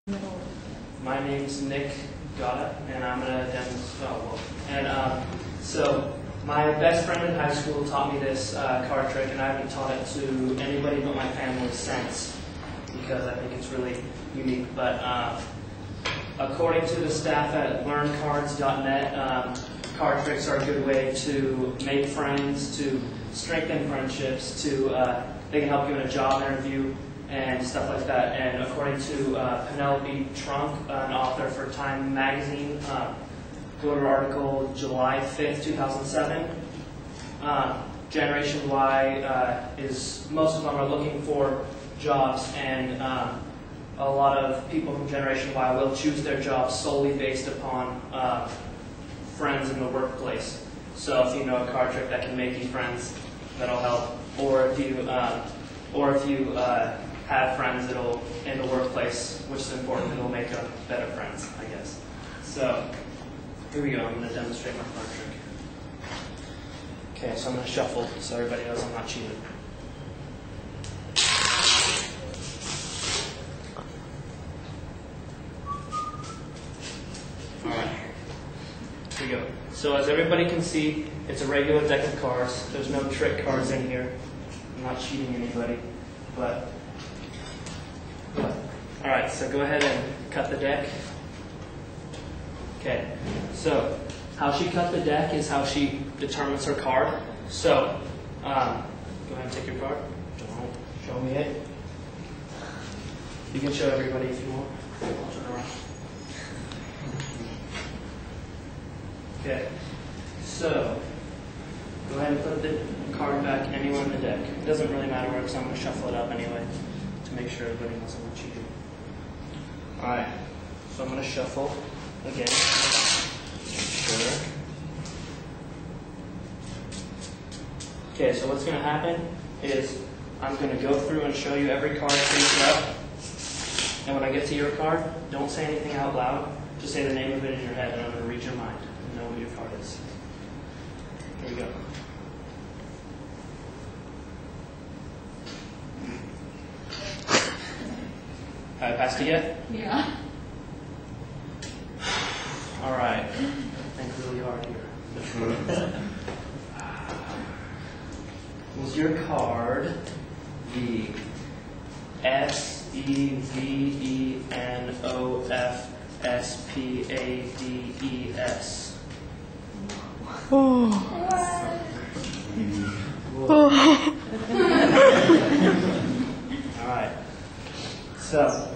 My name's Nick Gotta, and I'm gonna demonstrate. So my best friend in high school taught me this card trick, and I haven't taught it to anybody but my family since, because I think it's really unique. But according to the staff at LearnCards.net, card tricks are a good way to make friends, to strengthen friendships, they can help you in a job interview and stuff like that. And according to Penelope Trunk, an author for Time Magazine, go to article July 5th, 2007. Generation Y most of them are looking for jobs, and a lot of people from Generation Y will choose their jobs solely based upon friends in the workplace. So if you know a card trick that can make you friends, that'll help. Or if you have friends in the workplace, which is important, it'll make them better friends, I guess. So here we go. I'm going to demonstrate my card trick. Okay, so I'm going to shuffle so everybody knows I'm not cheating. All right. Here we go. So as everybody can see, it's a regular deck of cards. There's no trick cards in here. I'm not cheating anybody, but all right, so go ahead and cut the deck. Okay, so how she cut the deck is how she determines her card. So go ahead and take your card. Don't show me it. You can show everybody if you want. I'll turn around. Okay, so go ahead and put the card back anywhere in the deck. It doesn't really matter where, because I'm going to shuffle it up anyway to make sure everybody knows I'm not cheating. Alright, so I'm going to shuffle again. Sure. Okay, so what's going to happen is I'm going to go through and show you every card face up. And when I get to your card, don't say anything out loud. Just say the name of it in your head, and I'm going to read your mind and know what your card is. Here we go. Have I passed it yet? Yeah. All right. Think really hard here. Was your card the SEVENOFSPADES? All right. So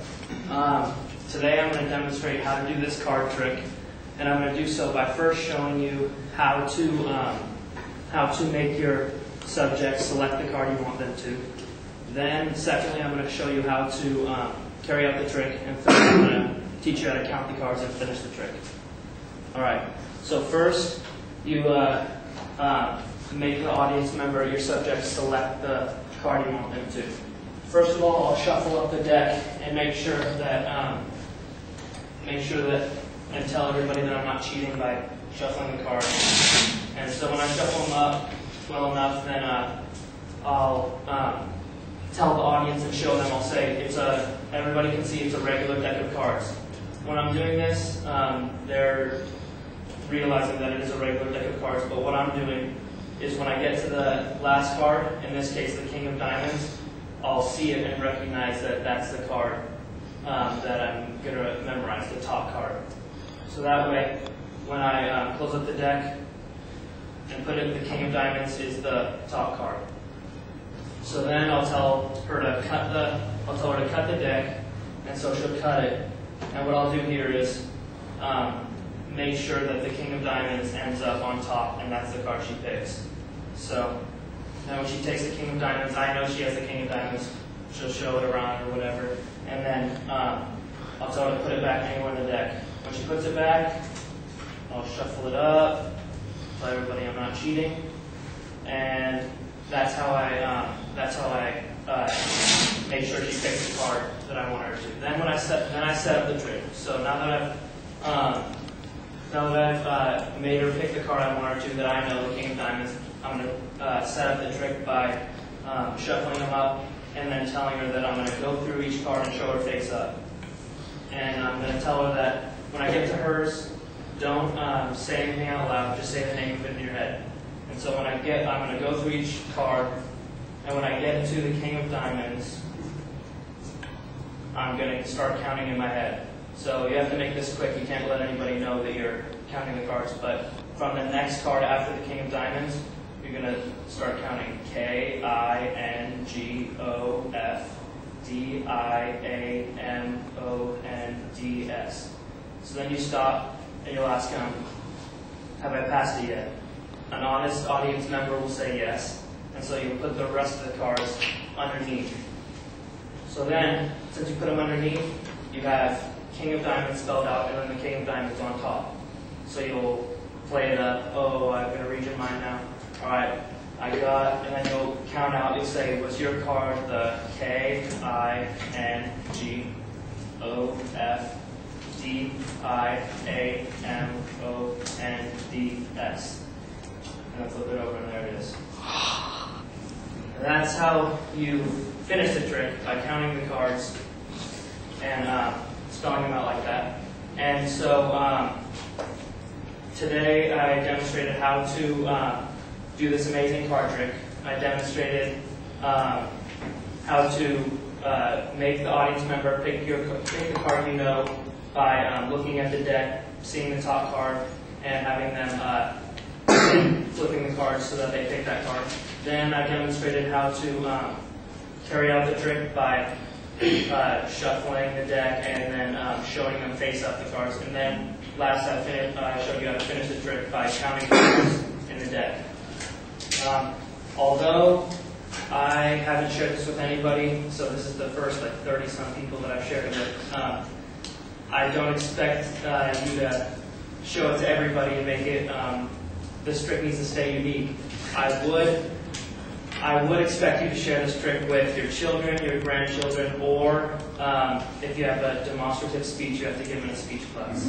today I'm going to demonstrate how to do this card trick, and I'm going to do so by first showing you how to make your subject select the card you want them to. Then, secondly, I'm going to show you how to carry out the trick, and third, I'm going to teach you how to count the cards and finish the trick. All right. So first, you make the audience member, your subject, select the card you want them to. First of all, I'll shuffle up the deck and make sure that and tell everybody that I'm not cheating by shuffling the cards. And so when I shuffle them up well enough, then I'll tell the audience and show them. I'll say everybody can see it's a regular deck of cards. When I'm doing this, they're realizing that it is a regular deck of cards. But what I'm doing is when I get to the last card, in this case the King of Diamonds, I'll see it and recognize that that's the card that I'm going to memorize, the top card. So that way, when I close up the deck and put it, the King of Diamonds is the top card. So then I'll tell her to cut the deck, and so she'll cut it. And what I'll do here is make sure that the King of Diamonds ends up on top, and that's the card she picks. So now when she takes the King of Diamonds, I know she has the King of Diamonds. She'll show it around or whatever. And then I'll tell her to put it back anywhere in the deck. When she puts it back, I'll shuffle it up, tell everybody I'm not cheating. And that's how I make sure she picks the card that I want her to. Then I set up the trick. So now that I've made her pick the card I want her to, that I know the King of Diamonds, I'm going to set up the trick by shuffling them up and then telling her that I'm going to go through each card and show her face up. And tell her that when I get to hers, don't say anything out loud, just say the name of it in your head. And so when I'm going to go through each card, and when I get to the King of Diamonds, I'm going to start counting in my head. So you have to make this quick. You can't let anybody know that you're counting the cards. But from the next card after the King of Diamonds, you're going to start counting K, I, N, G, O, F, D, I, A, M, O, N, D, S. So then you stop and you'll ask them, have I passed it yet? An honest audience member will say yes. And so you put the rest of the cards underneath. So then, since you put them underneath, you have King of Diamonds spelled out and then the King of Diamonds on top. So you'll play it up. Oh, I'm going to read your mind now. All right, I got, and then you'll count out. You'll say, was your card the K, I, N, G, O, F, D, I, A, M, O, N, D, S. And then flip it over, and there it is. And that's how you finish the trick, by counting the cards and spelling them out like that. And so today I demonstrated how to do this amazing card trick. I demonstrated how to make the audience member pick the card you know by looking at the deck, seeing the top card, and having them flipping the cards so that they pick that card. Then I demonstrated how to carry out the trick by shuffling the deck and then showing them face up the cards. And then last I showed you how to finish the trick by counting cards in the deck. Although I haven't shared this with anybody, so this is the first 30-some people that I've shared it with, I don't expect you to show it to everybody and make it, this trick needs to stay unique. I would expect you to share this trick with your children, your grandchildren, or if you have a demonstrative speech, you have to give them a speech class.